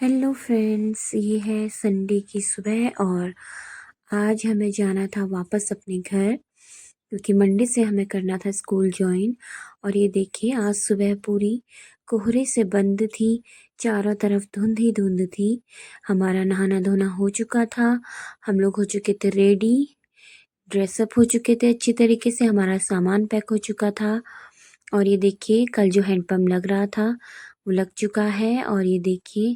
Hello friends, ये है Sunday की सुबह और आज हमें जाना था वापस अपने घर क्योंकि मंडे से हमें करना था स्कूल ज्वाइन। और ये देखिए आज सुबह पूरी कोहरे से बंद थी, चारों तरफ धुंध ही धुंध थी। हमारा नहाना धोना हो चुका था, हम लोग हो चुके थे रेडी, ड्रेसअप हो चुके थे अच्छी तरीके से, हमारा सामान पैक हो चुका था। और ये देखिए कल जो हैंडपम्प लग रहा था वो लग चुका है। और ये देखिए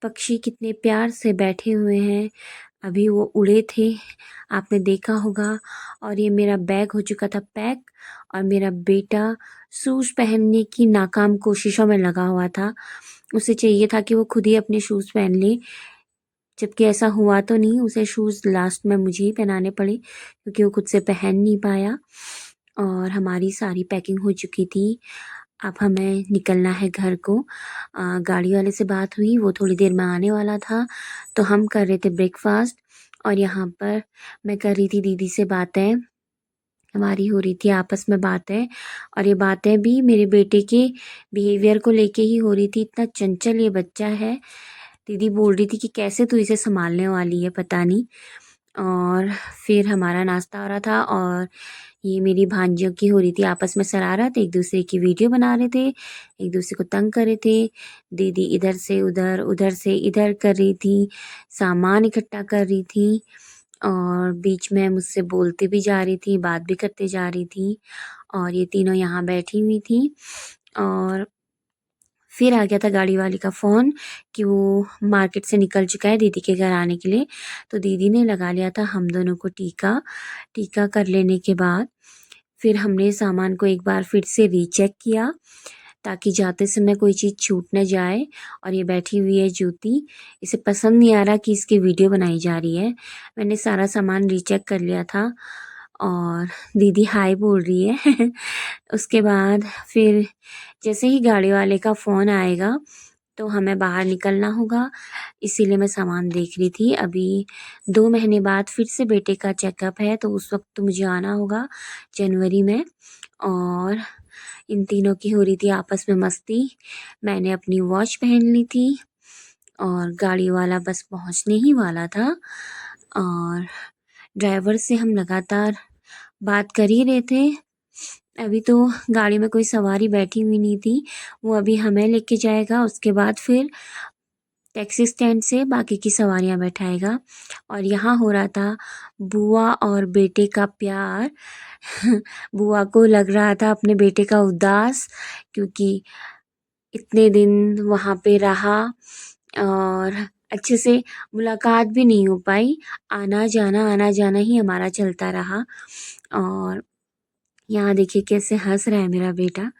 पक्षी कितने प्यार से बैठे हुए हैं, अभी वो उड़े थे, आपने देखा होगा। और ये मेरा बैग हो चुका था पैक और मेरा बेटा शूज़ पहनने की नाकाम कोशिशों में लगा हुआ था। उसे चाहिए था कि वो खुद ही अपने शूज़ पहन ले, जबकि ऐसा हुआ तो नहीं, उसे शूज़ लास्ट में मुझे ही पहनाने पड़े क्योंकि वो खुद से पहन नहीं पाया। और हमारी सारी पैकिंग हो चुकी थी, अब हमें निकलना है घर को। गाड़ी वाले से बात हुई, वो थोड़ी देर में आने वाला था, तो हम कर रहे थे ब्रेकफास्ट। और यहाँ पर मैं कर रही थी दीदी से बातें, हमारी हो रही थी आपस में बातें। और ये बातें भी मेरे बेटे के बिहेवियर को लेके ही हो रही थी, इतना चंचल ये बच्चा है। दीदी बोल रही थी कि कैसे तू इसे संभालने वाली है, पता नहीं। और फिर हमारा नाश्ता हो रहा था और ये मेरी भांजियों की हो रही थी आपस में शरारत, एक दूसरे की वीडियो बना रहे थे, एक दूसरे को तंग कर रहे थे। दीदी इधर से उधर, उधर से इधर कर रही थी, सामान इकट्ठा कर रही थी और बीच में मुझसे बोलती भी जा रही थी, बात भी करते जा रही थी। और ये तीनों यहाँ बैठी हुई थी। और फिर आ गया था गाड़ी वाले का फ़ोन कि वो मार्केट से निकल चुका है दीदी के घर आने के लिए। तो दीदी ने लगा लिया था हम दोनों को टीका। टीका कर लेने के बाद फिर हमने सामान को एक बार फिर से रीचेक किया ताकि जाते समय कोई चीज़ छूट ना जाए। और ये बैठी हुई है ज्योति, इसे पसंद नहीं आ रहा कि इसकी वीडियो बनाई जा रही है। मैंने सारा सामान रीचेक कर लिया था और दीदी हाय बोल रही है। उसके बाद फिर जैसे ही गाड़ी वाले का फ़ोन आएगा तो हमें बाहर निकलना होगा, इसीलिए मैं सामान देख रही थी। अभी 2 महीने बाद फिर से बेटे का चेकअप है तो उस वक्त तो मुझे आना होगा जनवरी में। और इन तीनों की हो रही थी आपस में मस्ती। मैंने अपनी वॉच पहन ली थी और गाड़ी वाला बस पहुंचने ही वाला था। और ड्राइवर से हम लगातार बात कर ही रहे थे। अभी तो गाड़ी में कोई सवारी बैठी हुई नहीं थी, वो अभी हमें लेके जाएगा, उसके बाद फिर टैक्सी स्टैंड से बाकी की सवारियां बैठाएगा। और यहाँ हो रहा था बुआ और बेटे का प्यार। बुआ को लग रहा था अपने बेटे का उदास, क्योंकि इतने दिन वहाँ पे रहा और अच्छे से मुलाकात भी नहीं हो पाई, आना जाना ही हमारा चलता रहा। और यहाँ देखिए कैसे हंस रहा है मेरा बेटा,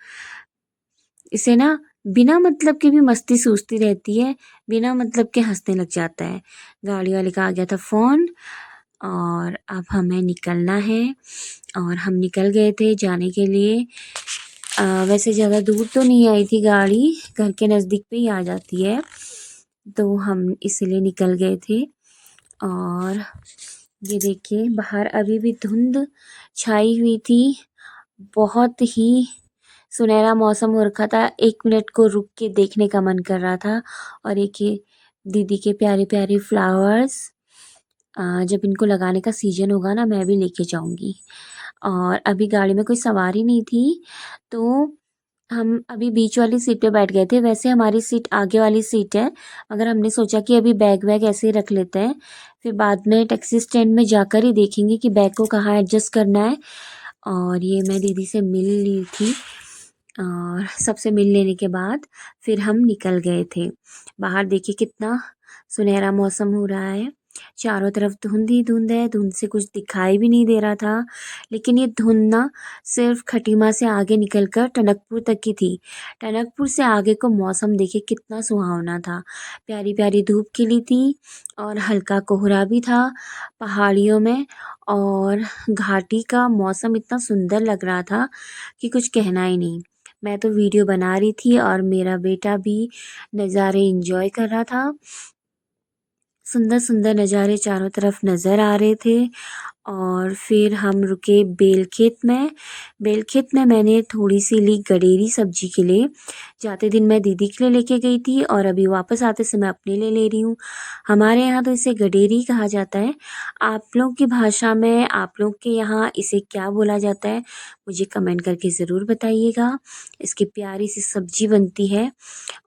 इसे ना बिना मतलब के भी मस्ती सूझती रहती है, बिना मतलब के हंसने लग जाता है। गाड़ी वाले का आ गया था फ़ोन और अब हमें निकलना है। और हम निकल गए थे जाने के लिए। वैसे ज़्यादा दूर तो नहीं आई थी गाड़ी, घर के नज़दीक पे ही आ जाती है, तो हम इसीलिए निकल गए थे। और ये देखिए बाहर अभी भी धुंध छाई हुई थी, बहुत ही सुनहरा मौसम हो रखा था, 1 मिनट को रुक के देखने का मन कर रहा था। और एक ये दीदी के प्यारे प्यारे फ्लावर्स, जब इनको लगाने का सीजन होगा ना मैं भी लेके जाऊंगी। और अभी गाड़ी में कोई सवारी नहीं थी तो हम अभी बीच वाली सीट पे बैठ गए थे। वैसे हमारी सीट आगे वाली सीट है, मगर हमने सोचा कि अभी बैग वैग ऐसे ही रख लेते हैं, फिर बाद में टैक्सी स्टैंड में जाकर ही देखेंगे कि बैग को कहाँ एडजस्ट करना है। और ये मैं दीदी से मिल ली थी और सबसे मिल लेने के बाद फिर हम निकल गए थे। बाहर देखिए कितना सुनहरा मौसम हो रहा है, चारों तरफ धुंध ही धुंध है, धुंध से कुछ दिखाई भी नहीं दे रहा था। लेकिन ये धुंध ना सिर्फ खटीमा से आगे निकलकर टनकपुर तक की थी। टनकपुर से आगे को मौसम देखिए कितना सुहावना था, प्यारी प्यारी धूप खिली थी और हल्का कोहरा भी था पहाड़ियों में। और घाटी का मौसम इतना सुंदर लग रहा था कि कुछ कहना ही नहीं। मैं तो वीडियो बना रही थी और मेरा बेटा भी नज़ारे एंजॉय कर रहा था। सुंदर सुंदर नज़ारे चारों तरफ नज़र आ रहे थे। और फिर हम रुके बेलखेत में। बेलखेत में मैंने थोड़ी-सी ली गडेरी सब्ज़ी के लिए। जाते दिन मैं दीदी के लिए लेके गई थी और अभी वापस आते समय अपने लिए ले रही हूँ। हमारे यहाँ तो इसे गडेरी कहा जाता है। आप लोग की भाषा में आप लोग के यहाँ इसे क्या बोला जाता है, मुझे कमेंट करके ज़रूर बताइएगा। इसकी प्यारी-सी सब्ज़ी बनती है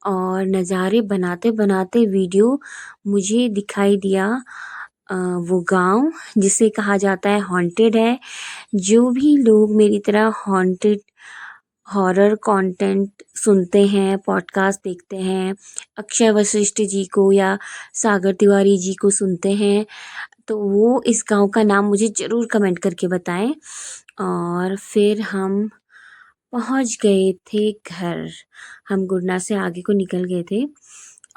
और नज़ारे बनाते-बनाते वीडियो मुझे दिखाई दिया वो गाँव जिसे कहा जाता है हॉन्टेड है। जो भी लोग मेरी तरह हॉन्टेड हॉरर कंटेंट सुनते हैं, पॉडकास्ट देखते हैं, अक्षय वशिष्ठ जी को या सागर तिवारी जी को सुनते हैं, तो वो इस गाँव का नाम मुझे ज़रूर कमेंट करके बताएँ। और फिर हम पहुँच गए थे घर। हम गुरना से आगे को निकल गए थे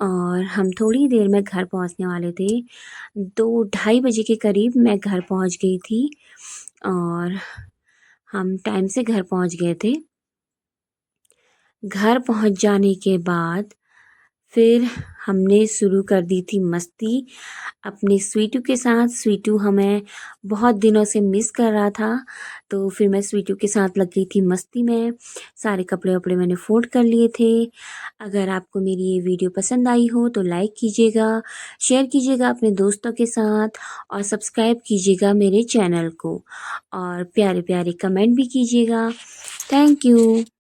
और हम थोड़ी देर में घर पहुँचने वाले थे। 2 ढाई बजे के करीब मैं घर पहुँच गई थी और हम टाइम से घर पहुँच गए थे। घर पहुँच जाने के बाद फिर हमने शुरू कर दी थी मस्ती अपने स्वीटू के साथ। स्वीटू हमें बहुत दिनों से मिस कर रहा था, तो फिर मैं स्वीटू के साथ लग गई थी मस्ती में। सारे कपड़े-वपड़े मैंने फ़ोल्ड कर लिए थे। अगर आपको मेरी ये वीडियो पसंद आई हो तो लाइक कीजिएगा, शेयर कीजिएगा अपने दोस्तों के साथ और सब्सक्राइब कीजिएगा मेरे चैनल को और प्यारे-प्यारे कमेंट भी कीजिएगा। Thank you.